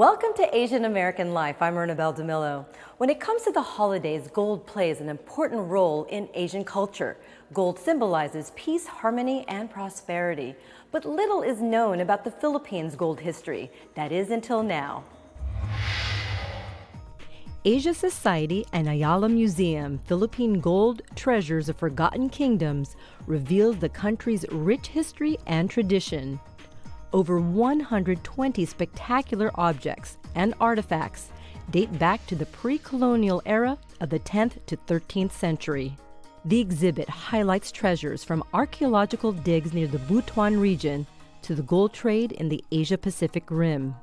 Welcome to Asian American Life. I'm Ernabel DeMillo. When it comes to the holidays, gold plays an important role in Asian culture. Gold symbolizes peace, harmony, and prosperity. But little is known about the Philippines' gold history. That is until now. Asia Society and Ayala Museum, Philippine Gold Treasures of Forgotten Kingdoms, reveals the country's rich history and tradition. Over 120 spectacular objects and artifacts date back to the pre-colonial era of the 10th to 13th century. The exhibit highlights treasures from archaeological digs near the Butuan region to the gold trade in the Asia-Pacific Rim.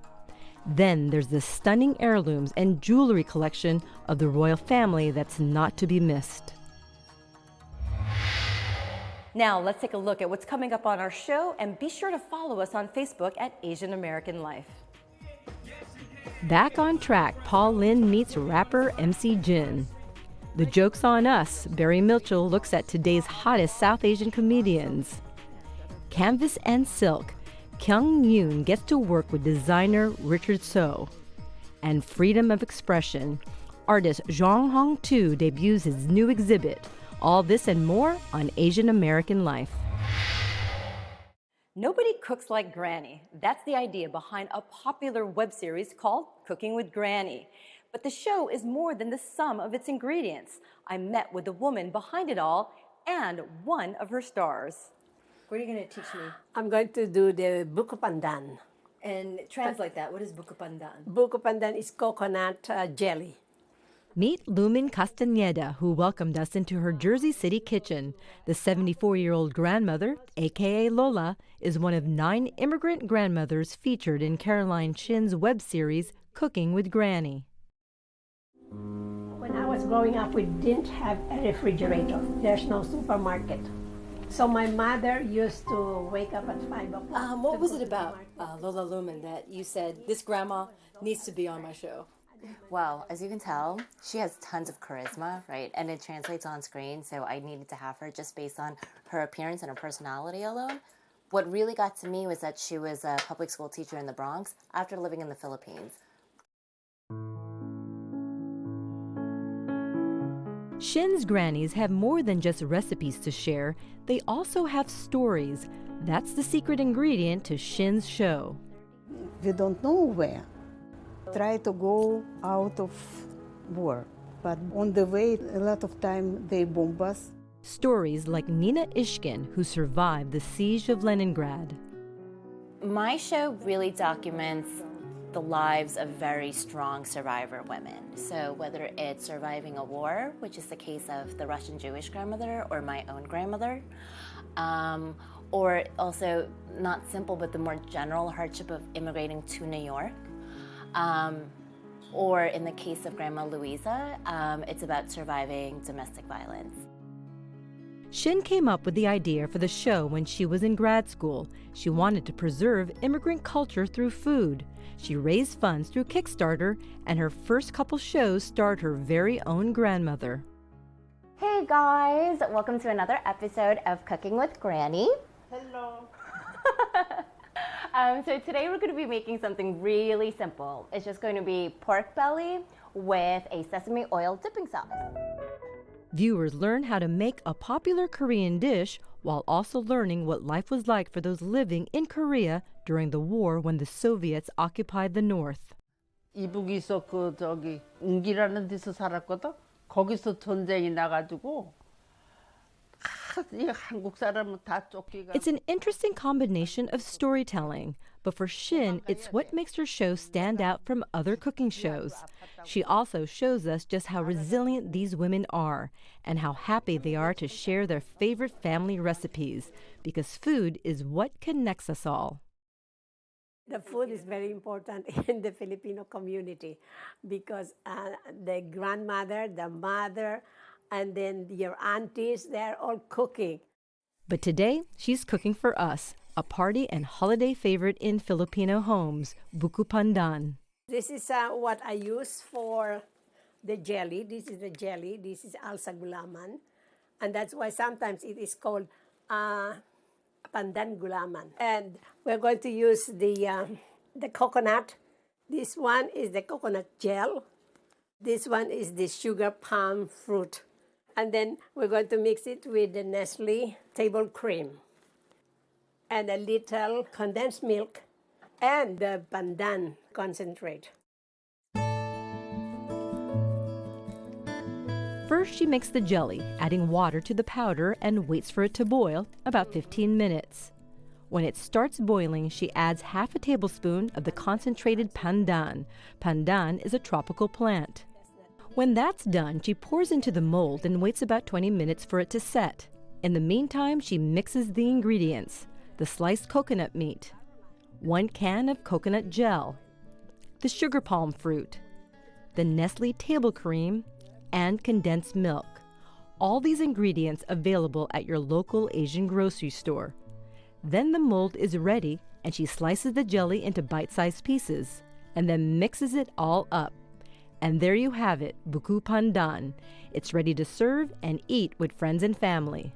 Then there's the stunning heirlooms and jewelry collection of the royal family that's not to be missed. Now, let's take a look at what's coming up on our show, and be sure to follow us on Facebook at Asian American Life. Back on track, Paul Lin meets rapper MC Jin. The Joke's on Us, Barry Mitchell looks at today's hottest South Asian comedians. Canvas and Silk, Kyung Yoon gets to work with designer Richard So. And Freedom of Expression, artist Zhang Hong Tu debuts his new exhibit. All this and more on Asian American Life. Nobody cooks like Granny. That's the idea behind a popular web series called Cooking with Granny. But the show is more than the sum of its ingredients. I met with the woman behind it all and one of her stars. What are you going to teach me? I'm going to do the buko pandan. And translate that. What is buko pandan? Buko pandan is coconut jelly. Meet Lumin Castañeda, who welcomed us into her Jersey City kitchen. The 74-year-old grandmother, a.k.a. Lola, is one of 9 immigrant grandmothers featured in Caroline Shin's web series, Cooking with Granny. When I was growing up, we didn't have a refrigerator. There's no supermarket. So my mother used to wake up at 5 o'clock. What was it about Lola Lumin that you said, this grandma needs to be on my show? Well, as you can tell, she has tons of charisma, right? And it translates on screen, so I needed to have her just based on her appearance and her personality alone. What really got to me was that she was a public school teacher in the Bronx after living in the Philippines. Shin's grannies have more than just recipes to share. They also have stories. That's the secret ingredient to Shin's show. We don't know where. Try to go out of war, but on the way, a lot of time they bomb us. Stories like Nina Ishkin, who survived the siege of Leningrad. My show really documents the lives of very strong survivor women. So whether it's surviving a war, which is the case of the Russian Jewish grandmother or my own grandmother, or also not simple, but the more general hardship of immigrating to New York. Or in the case of Grandma Louisa, it's about surviving domestic violence. Shin came up with the idea for the show when she was in grad school. She wanted to preserve immigrant culture through food. She raised funds through Kickstarter, and her first couple shows starred her very own grandmother. Hey guys, welcome to another episode of Cooking with Granny. Hello. So today we're going to be making something really simple. It's just going to be pork belly with a sesame oil dipping sauce. Viewers learn how to make a popular Korean dish while also learning what life was like for those living in Korea during the war when the Soviets occupied the North. 이북에서 응기라는 데서 살았거든. 거기서 전쟁이 나가지고 한국 사람은 다 쫓기가. It's an interesting combination of storytelling, but for Shin, it's what makes her show stand out from other cooking shows. She also shows us just how resilient these women are and how happy they are to share their favorite family recipes, because food is what connects us all. The food is very important in the Filipino community because the grandmother, the mother, and then your aunties, they're all cooking. But today, she's cooking for us, a party and holiday favorite in Filipino homes, buko pandan. This is what I use for the jelly. This is the jelly. This is alsa gulaman. And that's why sometimes it is called pandan gulaman. And we're going to use the coconut This one is the coconut gel. This one is the sugar palm fruit. And then we're going to mix it with the Nestle table cream and a little condensed milk and the pandan concentrate. First, she makes the jelly, adding water to the powder and waits for it to boil, about 15 minutes. When it starts boiling, she adds half a tablespoon of the concentrated pandan. Pandan is a tropical plant. When that's done, she pours into the mold and waits about 20 minutes for it to set. In the meantime, she mixes the ingredients: the sliced coconut meat, 1 can of coconut gel, the sugar palm fruit, the Nestle table cream, and condensed milk. All these ingredients available at your local Asian grocery store. Then the mold is ready, and she slices the jelly into bite-sized pieces and then mixes it all up. And there you have it, buku pandan. It's ready to serve and eat with friends and family.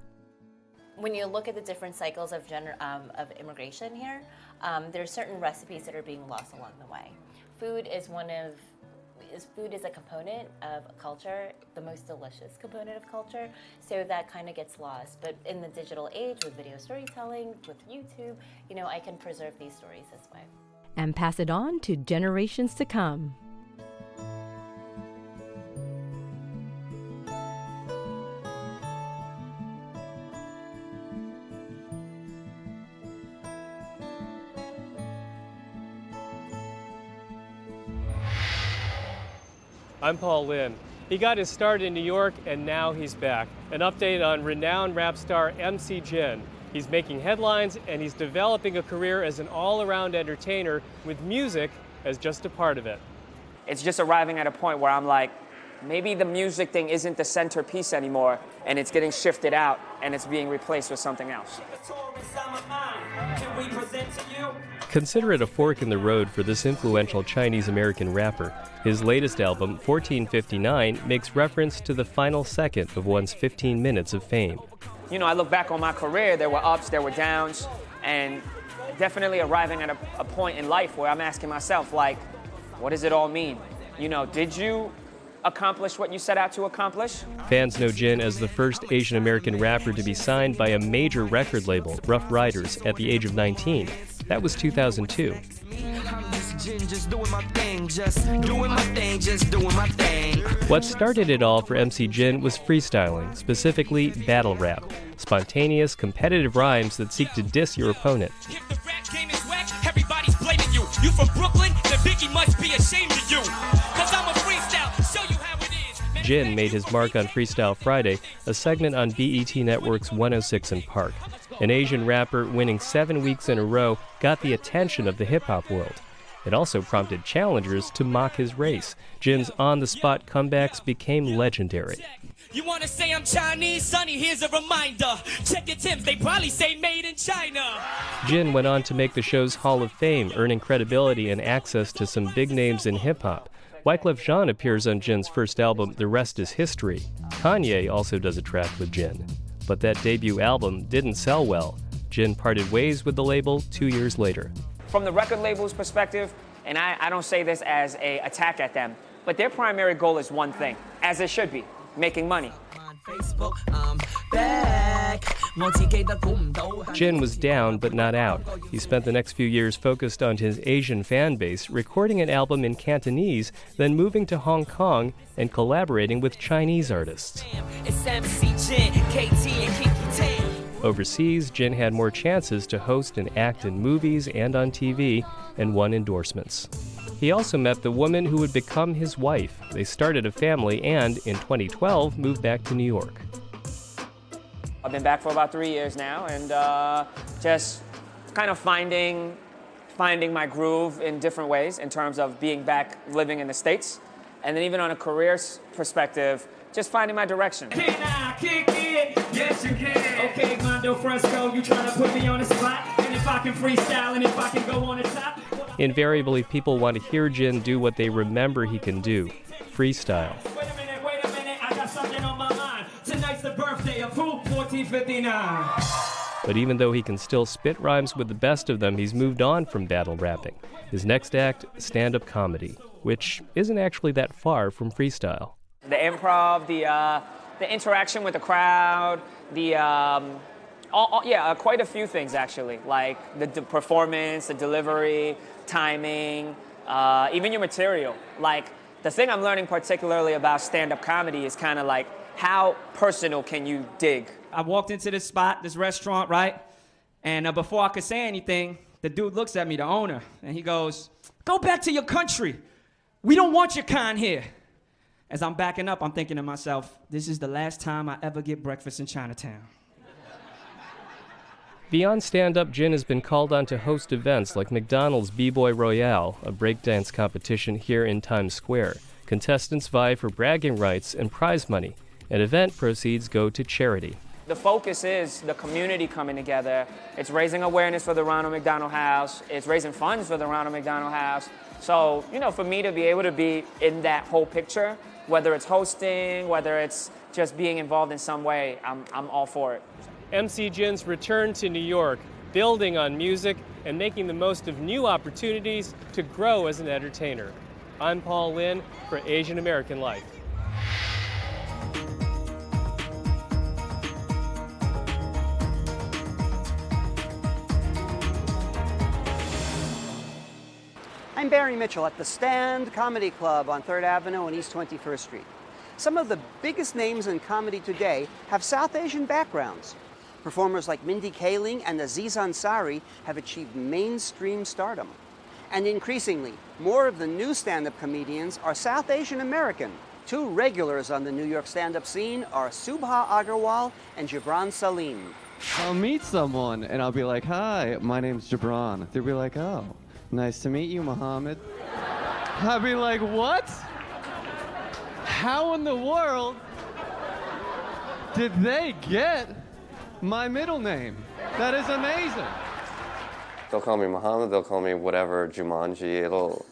When you look at the different cycles of immigration here, there are certain recipes that are being lost along the way. Food is a component of culture, the most delicious component of culture, so that kind of gets lost. But in the digital age, with video storytelling, with YouTube, I can preserve these stories this way. And pass it on to generations to come. I'm Paul Lynn. He got his start in New York and now he's back. An update on renowned rap star MC Jin. He's making headlines and he's developing a career as an all-around entertainer with music as just a part of it. It's just arriving at a point where I'm like, maybe the music thing isn't the centerpiece anymore and it's getting shifted out and it's being replaced with something else. Consider it a fork in the road for this influential Chinese-American rapper. His latest album, 1459, makes reference to the final second of one's 15 minutes of fame. I look back on my career, there were ups, there were downs, and definitely arriving at a point in life where I'm asking myself, like, what does it all mean? Did you accomplish what you set out to accomplish? Fans know Jin as the first Asian-American rapper to be signed by a major record label, Rough Riders, at the age of 19. That was 2002. What started it all for MC Jin was freestyling, specifically battle rap, spontaneous, competitive rhymes that seek to diss your opponent. If the rap game is whack, everybody's blaming you. You from Brooklyn, then Biggie must be ashamed of you. 'Cause I'm a freestyle, show you how it is. Jin made his mark on Freestyle Friday, a segment on BET Network's 106 & Park. An Asian rapper winning 7 weeks in a row got the attention of the hip-hop world. It also prompted challengers to mock his race. Jin's on-the-spot comebacks became legendary. You want to say I'm Chinese, Sonny? Here's a reminder. Check your Timbs, they probably say made in China. Jin went on to make the show's Hall of Fame, earning credibility and access to some big names in hip-hop. Wyclef Jean appears on Jin's first album, The Rest is History. Kanye also does a track with Jin. But that debut album didn't sell well. Jin parted ways with the label 2 years later. From the record label's perspective, and I don't say this as an attack at them, but their primary goal is one thing, as it should be, making money. Jin was down but not out. He spent the next few years focused on his Asian fan base, recording an album in Cantonese, then moving to Hong Kong and collaborating with Chinese artists. Overseas, Jin had more chances to host and act in movies and on TV, and won endorsements. He also met the woman who would become his wife. They started a family and, in 2012, moved back to New York. I've been back for about 3 years now, and just kind of finding my groove in different ways in terms of being back living in the States. And then even on a career perspective, just finding my direction. Can I kick it? Yes, you can. Okay, Mondo Fresco, you trying to put me on the spot? And if I can freestyle and if I can go on the top. Invariably, people want to hear Jin do what they remember he can do, freestyle. Wait a minute, I got something on my mind. Tonight's the birthday of who? 1459. But even though he can still spit rhymes with the best of them, he's moved on from battle rapping. His next act, stand-up comedy, which isn't actually that far from freestyle. The improv, the interaction with the crowd, quite a few things actually, like the performance, the delivery, timing, even your material. Like, the thing I'm learning particularly about stand-up comedy is kind of like, how personal can you dig? I walked into this spot, this restaurant, right? And before I could say anything, the dude looks at me, the owner, and he goes, "Go back to your country. We don't want your kind here." As I'm backing up, I'm thinking to myself, this is the last time I ever get breakfast in Chinatown. Beyond stand-up, Jin has been called on to host events like McDonald's B-Boy Royale, a breakdance competition here in Times Square. Contestants vie for bragging rights and prize money, and event proceeds go to charity. The focus is the community coming together. It's raising awareness for the Ronald McDonald House. It's raising funds for the Ronald McDonald House. So, for me to be able to be in that whole picture, whether it's hosting, whether it's just being involved in some way, I'm all for it. MC Jin's return to New York, building on music and making the most of new opportunities to grow as an entertainer. I'm Paul Lin for Asian American Life. I'm Barry Mitchell at the Stand Comedy Club on 3rd Avenue and East 21st Street. Some of the biggest names in comedy today have South Asian backgrounds. Performers like Mindy Kaling and Aziz Ansari have achieved mainstream stardom. And increasingly, more of the new stand-up comedians are South Asian American. Two regulars on the New York stand-up scene are Subha Agarwal and Gibran Salim. I'll meet someone and I'll be like, "Hi, my name's Gibran." They'll be like, "Oh, nice to meet you, Muhammad." I'll be like, "What? How in the world did they get my middle name? That is amazing." They'll call me Muhammad, they'll call me whatever, Jumanji, it'll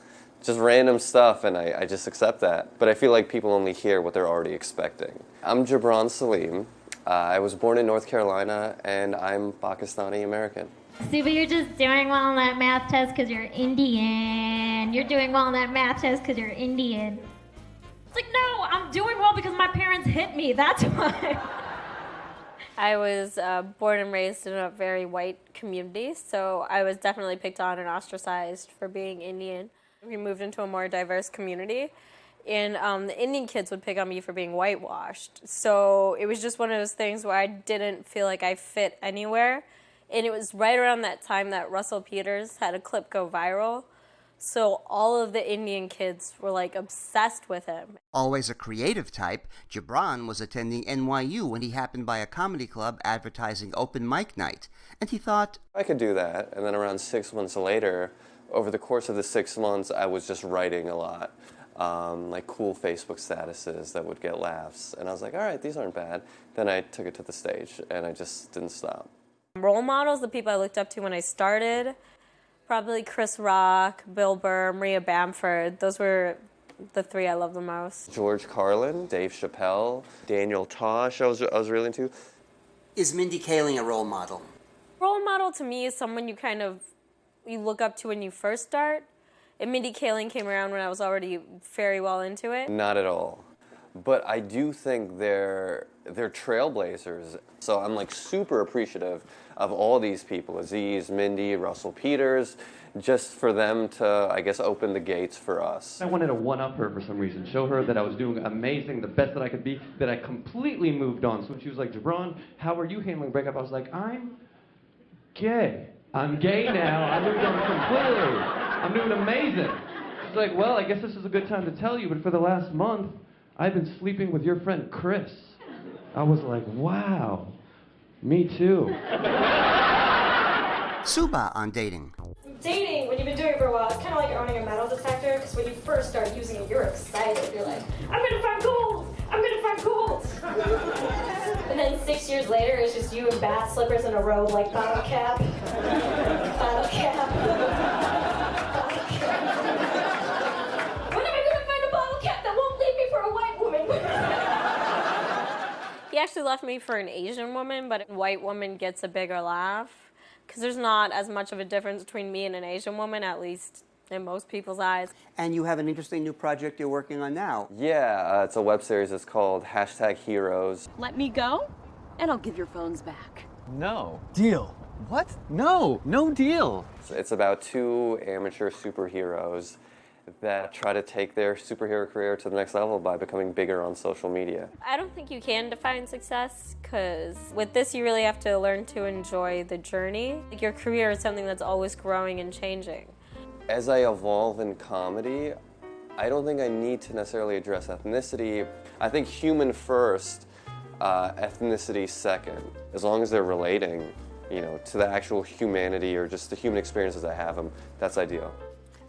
just random stuff, and I just accept that. But I feel like people only hear what they're already expecting. I'm Gibran Salim. I was born in North Carolina, and I'm Pakistani American. See, but you're just doing well on that math test because you're Indian. You're doing well on that math test because you're Indian. It's like, no, I'm doing well because my parents hit me. That's why. I was born and raised in a very white community, so I was definitely picked on and ostracized for being Indian. We moved into a more diverse community, and the Indian kids would pick on me for being whitewashed. So it was just one of those things where I didn't feel like I fit anywhere. And it was right around that time that Russell Peters had a clip go viral. So all of the Indian kids were like obsessed with him. Always a creative type, Gibran was attending NYU when he happened by a comedy club advertising open mic night. And he thought, I could do that. And then around 6 months later, over the course of the 6 months, I was just writing a lot. Like cool Facebook statuses that would get laughs. And I was like, all right, these aren't bad. Then I took it to the stage, and I just didn't stop. Role models, the people I looked up to when I started, probably Chris Rock, Bill Burr, Maria Bamford. Those were the three I love the most. George Carlin, Dave Chappelle, Daniel Tosh I was really into. Is Mindy Kaling a role model? Role model to me is someone you look up to when you first start. And Mindy Kaling came around when I was already very well into it. Not at all. But I do think they're trailblazers. So I'm like super appreciative of all these people, Aziz, Mindy, Russell Peters, just for them to, I guess, open the gates for us. I wanted to one-up her for some reason, show her that I was doing amazing, the best that I could be, that I completely moved on. So when she was like, "Gibran, how are you handling breakup?" I was like, "I'm gay. I'm gay now. I moved on completely. I'm doing amazing." She's like, "Well, I guess this is a good time to tell you, but for the last month, I've been sleeping with your friend Chris." I was like, wow, me too. Suba on dating. Dating, when you've been doing it for a while, it's kind of like owning a metal detector, because when you first start using it, you're excited. You're like, I'm going to find gold! I'm going to find gold! And then 6 years later, it's just you in bat slippers in a robe like bottle cap. Bottle cap. Bottle cap. When am I going to find a bottle cap that won't leave me for a white woman? actually left me for an Asian woman, but a white woman gets a bigger laugh because there's not as much of a difference between me and an Asian woman, at least in most people's eyes. And you have an interesting new project you're working on now. Yeah, it's a web series. It's called #Heroes. Let me go, and I'll give your phones back. No. Deal. What? No, no deal. It's about two amateur superheroes that try to take their superhero career to the next level by becoming bigger on social media. I don't think you can define success because with this you really have to learn to enjoy the journey. Like your career is something that's always growing and changing. As I evolve in comedy, I don't think I need to necessarily address ethnicity. I think human first, ethnicity second. As long as they're relating, to the actual humanity or just the human experiences I have them, that's ideal.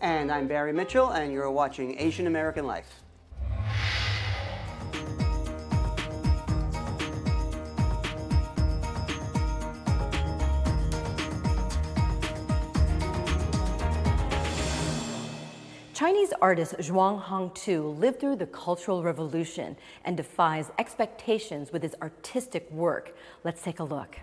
And I'm Barry Mitchell, and you're watching Asian American Life. Chinese artist Zhuang Hongtu lived through the Cultural Revolution and defies expectations with his artistic work. Let's take a look.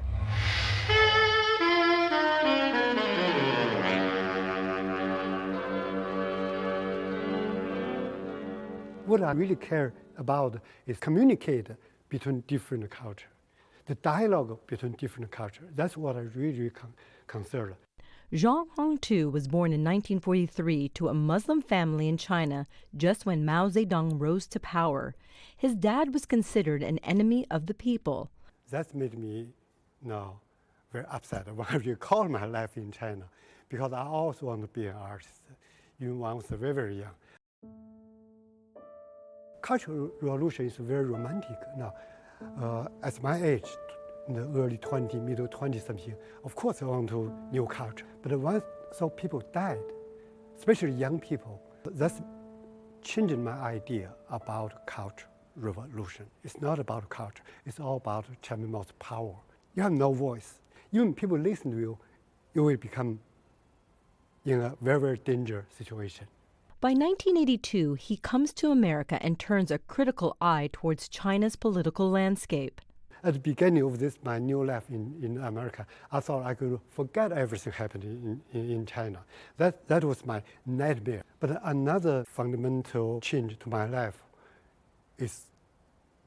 What I really care about is communicate between different cultures, the dialogue between different cultures. That's what I really concerned. Zhuang Hongtu was born in 1943 to a Muslim family in China just when Mao Zedong rose to power. His dad was considered an enemy of the people. That made me now very upset when I recall my life in China, because I also want to be an artist, even when I was very, very young. Cultural Revolution is very romantic now. At my age, in the early 20s, middle 20 something, of course I want to new culture. But once so people died, especially young people, that's changing my idea about culture revolution. It's not about culture, it's all about Chairman Mao's power. You have no voice. Even people listen to you, you will become in a very, very dangerous situation. By 1982, he comes to America and turns a critical eye towards China's political landscape. At the beginning of this, my new life in America, I thought I could forget everything happening in China. That was my nightmare. But another fundamental change to my life is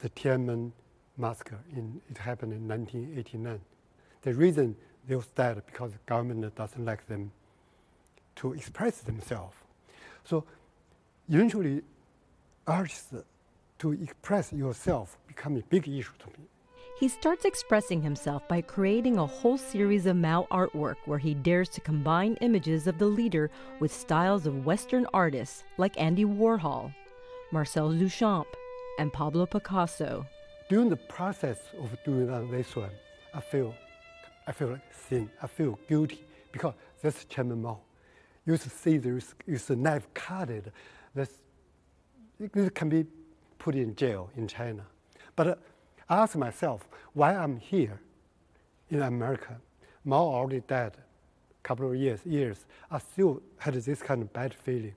the Tiananmen massacre. It happened in 1989. The reason they was dead because the government doesn't like them to express themselves. So eventually, artists to express yourself become a big issue to me. He starts expressing himself by creating a whole series of Mao artwork where he dares to combine images of the leader with styles of Western artists like Andy Warhol, Marcel Duchamp, and Pablo Picasso. During the process of doing this one, I feel like sin. I feel guilty because that's Chairman Mao. You see there's a knife cutted. This can be put in jail in China. But I ask myself why I'm here in America. Mao already died a couple of years. I still had this kind of bad feeling.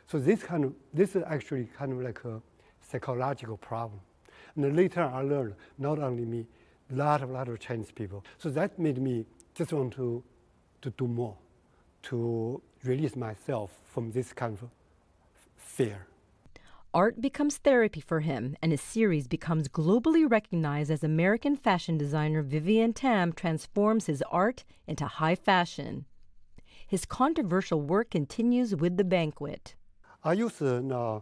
So this is actually kind of like a psychological problem. And then later I learned, not only me, a lot of Chinese people. So that made me just want to do more, to release myself from this kind of fear. Art becomes therapy for him, and his series becomes globally recognized as American fashion designer Vivienne Tam transforms his art into high fashion. His controversial work continues with The Banquet. I use Da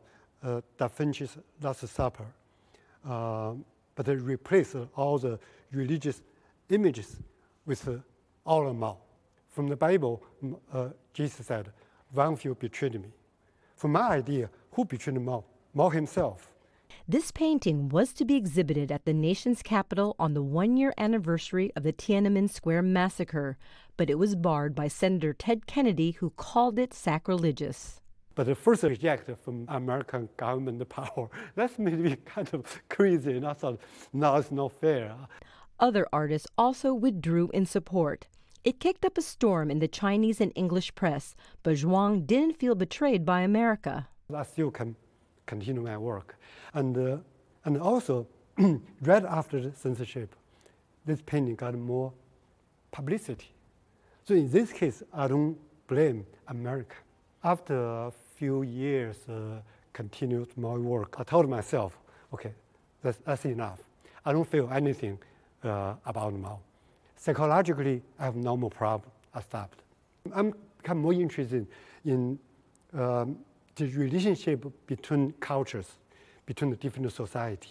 Vinci's Last Supper, but I replace all the religious images with all of Mao. From the Bible, Jesus said, "One of you betrayed me." From my idea, who betrayed Mao? Mao himself. This painting was to be exhibited at the nation's capital on the one-year anniversary of the Tiananmen Square massacre, but it was barred by Senator Ted Kennedy, who called it sacrilegious. But the first reject from American government power, that made me kind of crazy, and I thought, no, it's not fair. Other artists also withdrew in support. It kicked up a storm in the Chinese and English press, but Zhuang didn't feel betrayed by America. I still can continue my work. And also, right after the censorship, this painting got more publicity. So in this case, I don't blame America. After a few years continued my work, I told myself, okay, that's enough. I don't feel anything about Mao. Psychologically, I have no more problem. I stopped. I'm become more interested in the relationship between cultures, between the different society.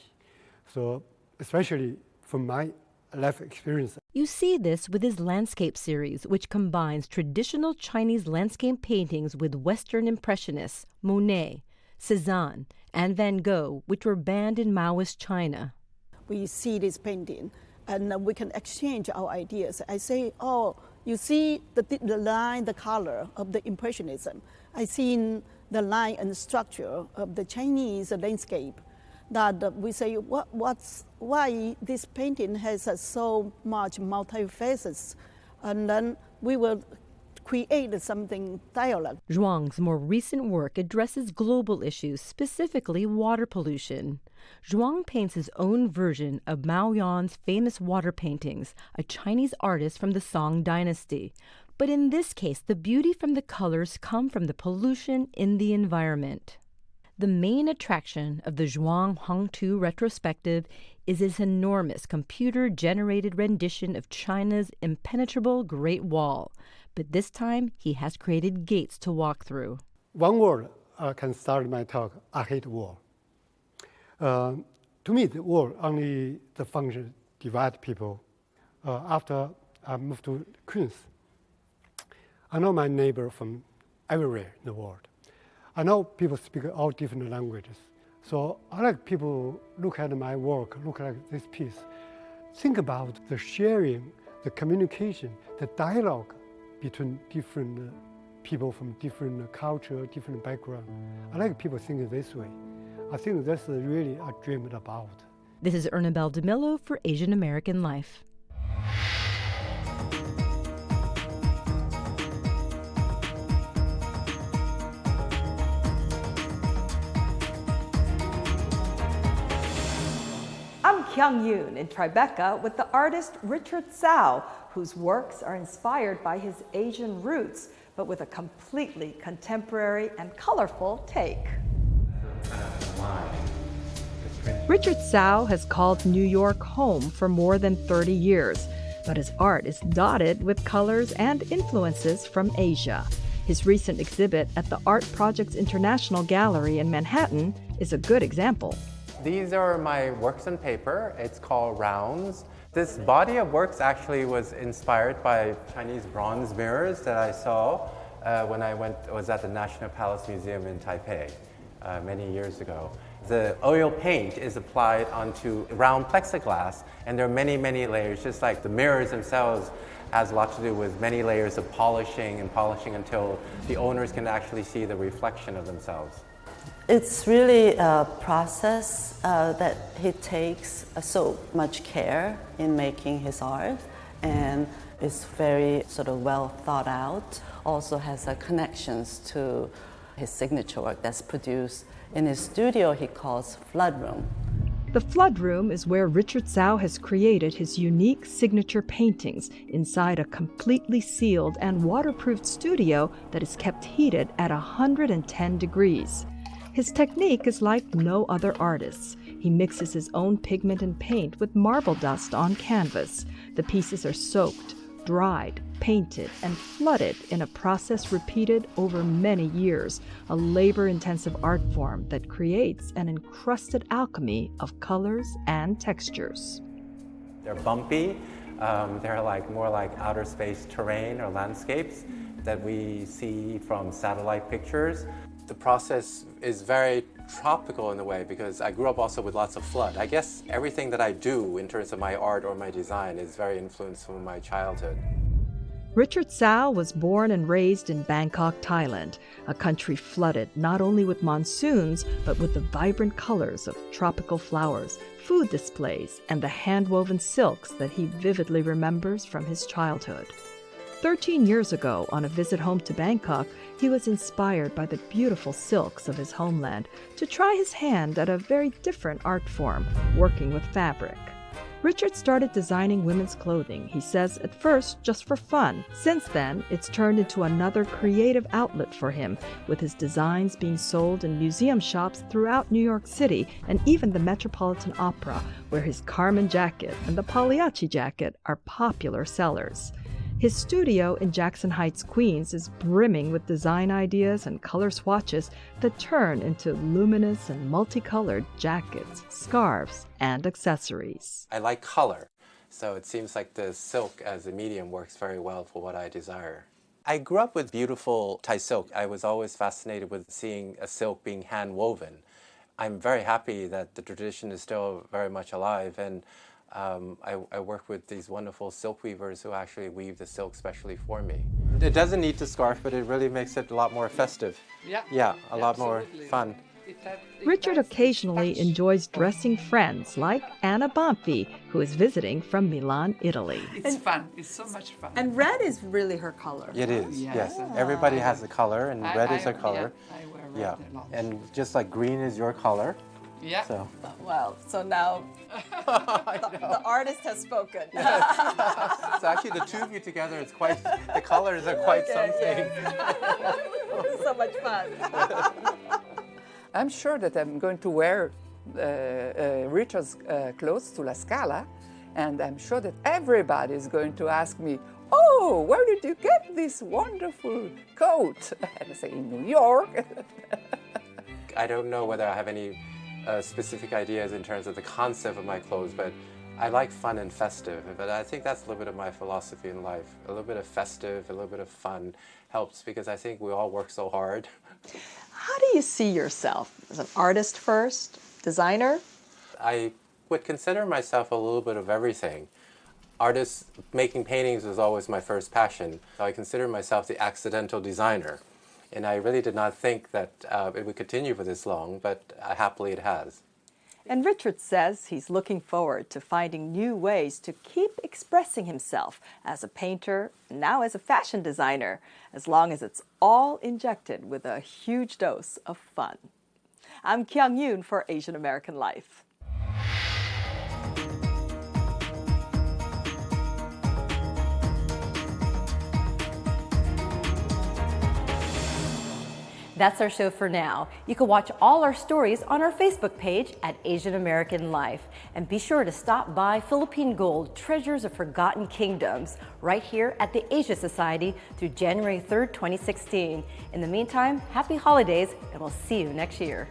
So especially from my life experience. You see this with his landscape series, which combines traditional Chinese landscape paintings with Western Impressionists, Monet, Cézanne, and Van Gogh, which were banned in Maoist China. We see this painting, and we can exchange our ideas. I say, oh, you see the line, the color of the Impressionism. I see the line and structure of the Chinese landscape. That we say, why this painting has so much multi-faces, and then we will create something dialogue. Zhuang's more recent work addresses global issues, specifically water pollution. Zhuang paints his own version of Mao Yan's famous water paintings, a Chinese artist from the Song dynasty. But in this case, the beauty from the colors come from the pollution in the environment. The main attraction of the Zhuang Hongtu retrospective is his enormous computer-generated rendition of China's impenetrable Great Wall. But this time, he has created gates to walk through. One word can start my talk: I hate war. To me, the war only the function divide people. After I moved to Queens, I know my neighbor from everywhere in the world. I know people speak all different languages. So I like people look at my work, look at this piece, think about the sharing, the communication, the dialogue between different people from different culture, different background. I like people think this way. I think that's really I dreamed about. This is Ernabelle DeMillo for Asian American Life. I'm Kyung Yoon in Tribeca with the artist Richard Tsao, whose works are inspired by his Asian roots, but with a completely contemporary and colorful take. Richard Tsao has called New York home for more than 30 years, but his art is dotted with colors and influences from Asia. His recent exhibit at the Art Projects International Gallery in Manhattan is a good example. These are my works on paper. It's called Rounds. This body of works actually was inspired by Chinese bronze mirrors that I saw when I was at the National Palace Museum in Taipei many years ago. The oil paint is applied onto round plexiglass, and there are many, many layers, just like the mirrors themselves has a lot to do with many layers of polishing and polishing until the owners can actually see the reflection of themselves. It's really a process that he takes so much care in making his art, and it's very sort of well thought out. Also has connections to his signature work that's produced in his studio he calls Flood Room. The Flood Room is where Richard Tsao has created his unique signature paintings inside a completely sealed and waterproofed studio that is kept heated at 110 degrees. His technique is like no other artist's. He mixes his own pigment and paint with marble dust on canvas. The pieces are soaked, dried, painted, and flooded in a process repeated over many years, a labor-intensive art form that creates an encrusted alchemy of colors and textures. They're bumpy. They're more like outer space terrain or landscapes that we see from satellite pictures. The process is very tropical in a way because I grew up also with lots of flood. I guess everything that I do in terms of my art or my design is very influenced from my childhood. Richard Tsao was born and raised in Bangkok, Thailand, a country flooded not only with monsoons, but with the vibrant colors of tropical flowers, food displays, and the hand-woven silks that he vividly remembers from his childhood. 13 years ago, on a visit home to Bangkok, he was inspired by the beautiful silks of his homeland to try his hand at a very different art form, working with fabric. Richard started designing women's clothing, he says, at first just for fun. Since then, it's turned into another creative outlet for him, with his designs being sold in museum shops throughout New York City and even the Metropolitan Opera, where his Carmen jacket and the Pagliacci jacket are popular sellers. His studio in Jackson Heights, Queens is brimming with design ideas and color swatches that turn into luminous and multicolored jackets, scarves, and accessories. I like color, so it seems like the silk as a medium works very well for what I desire. I grew up with beautiful Thai silk. I was always fascinated with seeing a silk being hand woven. I'm very happy that the tradition is still very much alive, and I work with these wonderful silk weavers who actually weave the silk specially for me. It doesn't need the scarf, but it really makes it a lot more festive. Yeah, a lot more fun. Richard occasionally enjoys dressing friends like Anna Bonfi, who is visiting from Milan, Italy. It's fun. It's so much fun. And red is really her color. It is, yes. Everybody has a color, and red is her color. I wear red a lot. And just like green is your color. Yeah. So. Well, so now the artist has spoken. Yes. So actually the two of you together, it's quite, the colors are quite something. This is so much fun. I'm sure that I'm going to wear Richard's clothes to La Scala, and I'm sure that everybody is going to ask me, oh, where did you get this wonderful coat? And I say, in New York. I don't know whether I have any specific ideas in terms of the concept of my clothes, but I like fun and festive. But I think that's a little bit of my philosophy in life. A little bit of festive, a little bit of fun helps, because I think we all work so hard. How do you see yourself? As an artist first? Designer? I would consider myself a little bit of everything. Artist, making paintings was always my first passion. I consider myself the accidental designer. And I really did not think that it would continue for this long, but happily it has. And Richard says he's looking forward to finding new ways to keep expressing himself as a painter, and now as a fashion designer, as long as it's all injected with a huge dose of fun. I'm Kyung Yoon for Asian American Life. That's our show for now. You can watch all our stories on our Facebook page at Asian American Life. And be sure to stop by Philippine Gold, Treasures of Forgotten Kingdoms, right here at the Asia Society through January 3rd, 2016. In the meantime, happy holidays, and we'll see you next year.